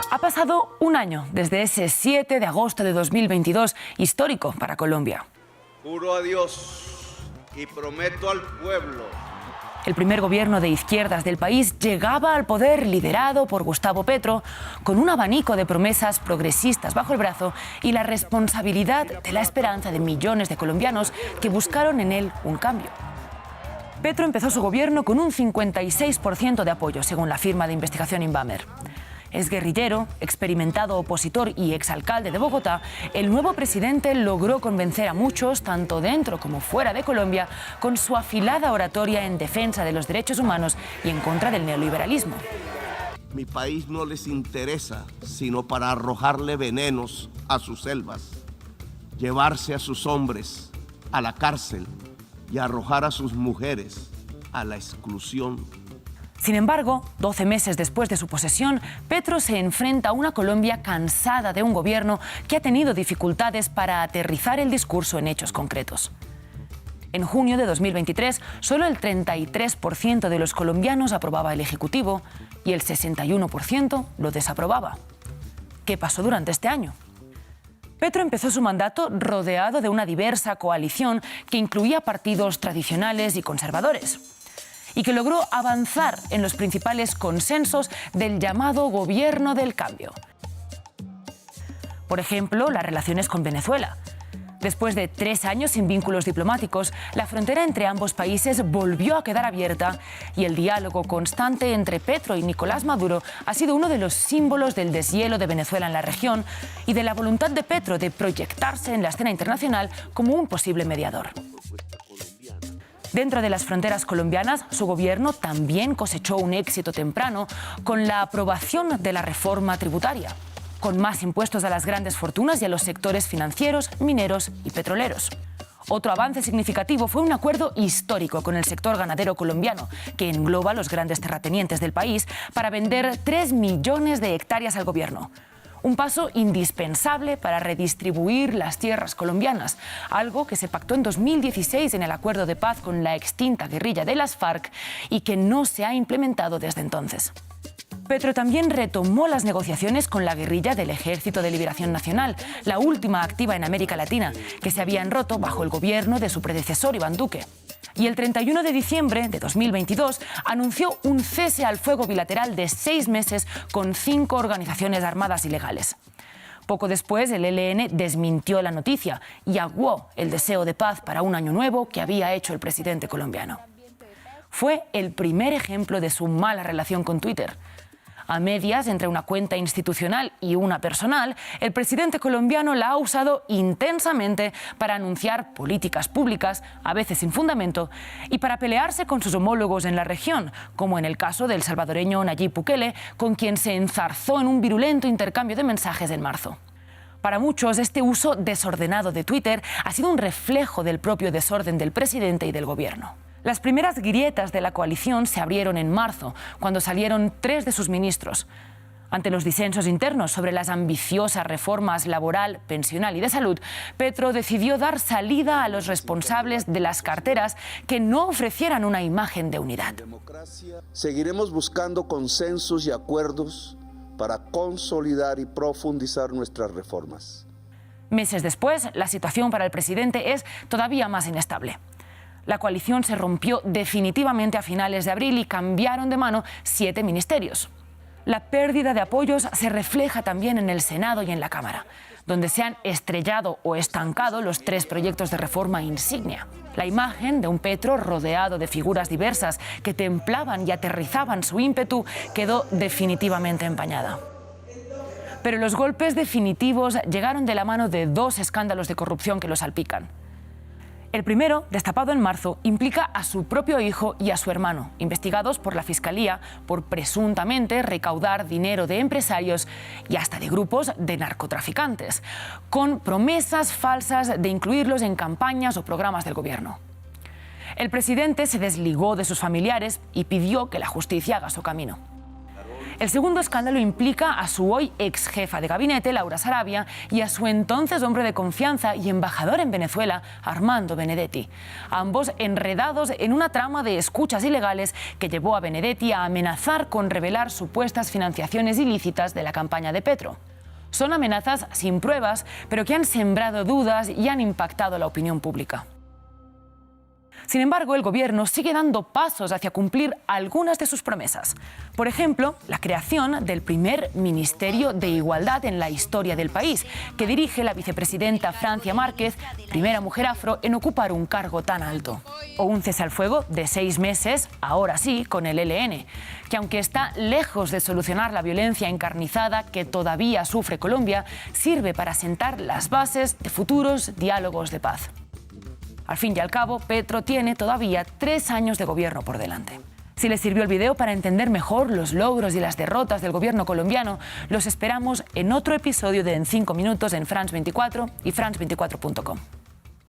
Ha pasado un año desde ese 7 de agosto de 2022, histórico para Colombia. Juro a Dios y prometo al pueblo. El primer gobierno de izquierdas del país llegaba al poder liderado por Gustavo Petro, con un abanico de promesas progresistas bajo el brazo y la responsabilidad de la esperanza de millones de colombianos que buscaron en él un cambio. Petro empezó su gobierno con un 56% de apoyo, según la firma de investigación Inbamer. Es guerrillero, experimentado opositor y exalcalde de Bogotá, el nuevo presidente logró convencer a muchos, tanto dentro como fuera de Colombia, con su afilada oratoria en defensa de los derechos humanos y en contra del neoliberalismo. Mi país no les interesa sino para arrojarle venenos a sus selvas, llevarse a sus hombres a la cárcel y arrojar a sus mujeres a la exclusión. Sin embargo, 12 meses después de su posesión, Petro se enfrenta a una Colombia cansada de un gobierno que ha tenido dificultades para aterrizar el discurso en hechos concretos. En junio de 2023, solo el 33% de los colombianos aprobaba el Ejecutivo y el 61% lo desaprobaba. ¿Qué pasó durante este año? Petro empezó su mandato rodeado de una diversa coalición que incluía partidos tradicionales y conservadores, y que logró avanzar en los principales consensos del llamado Gobierno del Cambio. Por ejemplo, las relaciones con Venezuela. Después de 3 años sin vínculos diplomáticos, la frontera entre ambos países volvió a quedar abierta y el diálogo constante entre Petro y Nicolás Maduro ha sido uno de los símbolos del deshielo de Venezuela en la región y de la voluntad de Petro de proyectarse en la escena internacional como un posible mediador. Dentro de las fronteras colombianas, su gobierno también cosechó un éxito temprano con la aprobación de la reforma tributaria, con más impuestos a las grandes fortunas y a los sectores financieros, mineros y petroleros. Otro avance significativo fue un acuerdo histórico con el sector ganadero colombiano, que engloba a los grandes terratenientes del país, para vender 3 millones de hectáreas al gobierno. Un paso indispensable para redistribuir las tierras colombianas, algo que se pactó en 2016 en el acuerdo de paz con la extinta guerrilla de las FARC y que no se ha implementado desde entonces. Petro también retomó las negociaciones con la guerrilla del Ejército de Liberación Nacional, la última activa en América Latina, que se habían roto bajo el gobierno de su predecesor Iván Duque. Y el 31 de diciembre de 2022 anunció un cese al fuego bilateral de 6 meses con 5 organizaciones armadas ilegales. Poco después, el ELN desmintió la noticia y aguó el deseo de paz para un año nuevo que había hecho el presidente colombiano. Fue el primer ejemplo de su mala relación con Twitter. A medias entre una cuenta institucional y una personal, el presidente colombiano la ha usado intensamente para anunciar políticas públicas, a veces sin fundamento, y para pelearse con sus homólogos en la región, como en el caso del salvadoreño Nayib Bukele, con quien se enzarzó en un virulento intercambio de mensajes en marzo. Para muchos, este uso desordenado de Twitter ha sido un reflejo del propio desorden del presidente y del gobierno. Las primeras grietas de la coalición se abrieron en marzo, cuando salieron 3 de sus ministros. Ante los disensos internos sobre las ambiciosas reformas laboral, pensional y de salud, Petro decidió dar salida a los responsables de las carteras que no ofrecieran una imagen de unidad. Seguiremos buscando consensos y acuerdos para consolidar y profundizar nuestras reformas. Meses después, la situación para el presidente es todavía más inestable. La coalición se rompió definitivamente a finales de abril y cambiaron de mano 7 ministerios. La pérdida de apoyos se refleja también en el Senado y en la Cámara, donde se han estrellado o estancado los 3 proyectos de reforma insignia. La imagen de un Petro rodeado de figuras diversas que templaban y aterrizaban su ímpetu quedó definitivamente empañada. Pero los golpes definitivos llegaron de la mano de 2 escándalos de corrupción que lo salpican. El primero, destapado en marzo, implica a su propio hijo y a su hermano, investigados por la Fiscalía por presuntamente recaudar dinero de empresarios y hasta de grupos de narcotraficantes, con promesas falsas de incluirlos en campañas o programas del gobierno. El presidente se desligó de sus familiares y pidió que la justicia haga su camino. El segundo escándalo implica a su hoy ex jefa de gabinete, Laura Sarabia, y a su entonces hombre de confianza y embajador en Venezuela, Armando Benedetti. Ambos enredados en una trama de escuchas ilegales que llevó a Benedetti a amenazar con revelar supuestas financiaciones ilícitas de la campaña de Petro. Son amenazas sin pruebas, pero que han sembrado dudas y han impactado la opinión pública. Sin embargo, el Gobierno sigue dando pasos hacia cumplir algunas de sus promesas. Por ejemplo, la creación del primer Ministerio de Igualdad en la historia del país, que dirige la vicepresidenta Francia Márquez, primera mujer afro en ocupar un cargo tan alto. O un cese al fuego de 6 meses, ahora sí, con el ELN, que aunque está lejos de solucionar la violencia encarnizada que todavía sufre Colombia, sirve para sentar las bases de futuros diálogos de paz. Al fin y al cabo, Petro tiene todavía 3 años de gobierno por delante. Si les sirvió el video para entender mejor los logros y las derrotas del gobierno colombiano, los esperamos en otro episodio de En 5 Minutos en France 24 y France24.com.